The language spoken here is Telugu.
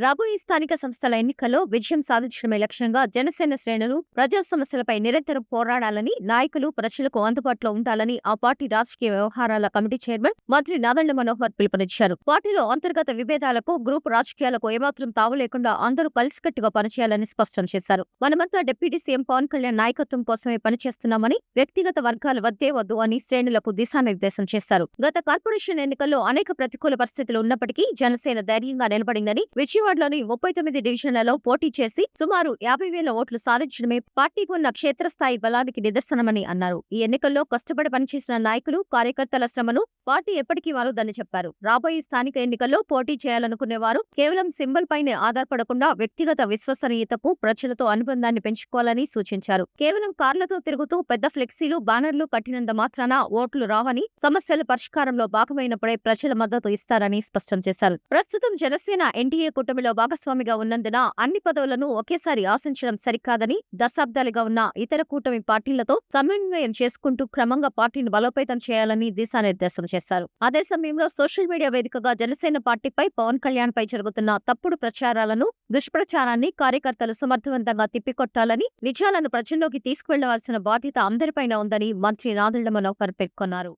రాబోయే స్థానిక సంస్థల ఎన్నికల్లో విజయం సాధించడమే లక్ష్యంగా జనసేన శ్రేణులు ప్రజా సమస్యలపై నిరంతరం పోరాడాలని, నాయకులు ప్రజలకు అందుబాటులో ఉండాలని ఆ పార్టీ రాజకీయ వ్యవహారాల కమిటీ చైర్మన్ మంత్రి నాదెండ్ల మనోహర్ పిలుపునిచ్చారు. పార్టీలో అంతర్గత విభేదాలకు, గ్రూప్ రాజకీయాలకు ఏమాత్రం తావు లేకుండా అందరూ కలిసికట్టుగా పనిచేయాలని స్పష్టం చేశారు. మనమంతా డిప్యూటీ సీఎం పవన్ కళ్యాణ్ నాయకత్వం కోసమే పనిచేస్తున్నామని, వ్యక్తిగత వర్గాల వద్దే వద్దు అని శ్రేణులకు దిశానిర్దేశం చేశారు. గత కార్పొరేషన్ ఎన్నికల్లో అనేక ప్రతికూల పరిస్థితులు ఉన్నప్పటికీ జనసేన ధైర్యంగా నిలబడిందని, విజయవాడలోని 39 డివిజన్లలో పోటీ చేసి సుమారు 50,000 ఓట్లు సాధించడమే పార్టీకి ఉన్న క్షేత్రస్థాయి బలానికి నిదర్శనమని అన్నారు. ఈ ఎన్నికల్లో కష్టపడి పనిచేసిన నాయకులు, కార్యకర్తల శ్రమను పార్టీ ఎప్పటికీ మారొద్దని చెప్పారు. రాబోయే స్థానిక ఎన్నికల్లో పోటీ చేయాలనుకునేవారు కేవలం సింబల్ పైనే ఆధారపడకుండా వ్యక్తిగత విశ్వసనీయతకు, ప్రజలతో అనుబంధాన్ని పెంచుకోవాలని సూచించారు. కేవలం కార్లతో తిరుగుతూ పెద్ద ఫ్లెక్సీలు, బ్యానర్లు కట్టినంత మాత్రాన ఓట్లు రావని, సమస్యల పరిష్కారంలో భాగమైనప్పుడే ప్రజల మద్దతు ఇస్తారని స్పష్టం చేశారు. ప్రస్తుతం జనసేన ఎన్డీఏ కూటమిలో భాగస్వామిగా ఉన్నందున అన్ని పదవులను ఒకేసారి ఆశించడం సరికాదని, దశాబ్దాలుగా ఉన్న ఇతర కూటమి పార్టీలతో సమన్వయం చేసుకుంటూ క్రమంగా పార్టీని బలోపేతం చేయాలని దిశానిర్దేశం చేశారు. అదే సమయంలో సోషల్ మీడియా వేదికగా జనసేన పార్టీపై, పవన్ కళ్యాణ్ పై జరుగుతున్న తప్పుడు ప్రచారాలను, దుష్ప్రచారాన్ని కార్యకర్తలు సమర్థవంతంగా తిప్పికొట్టాలని, నిజాలను ప్రజల్లోకి తీసుకువెళ్లవలసిన బాధ్యత అందరిపైన ఉందని మంత్రి నాదెండ్ల మనోహర్ పేర్కొన్నారు.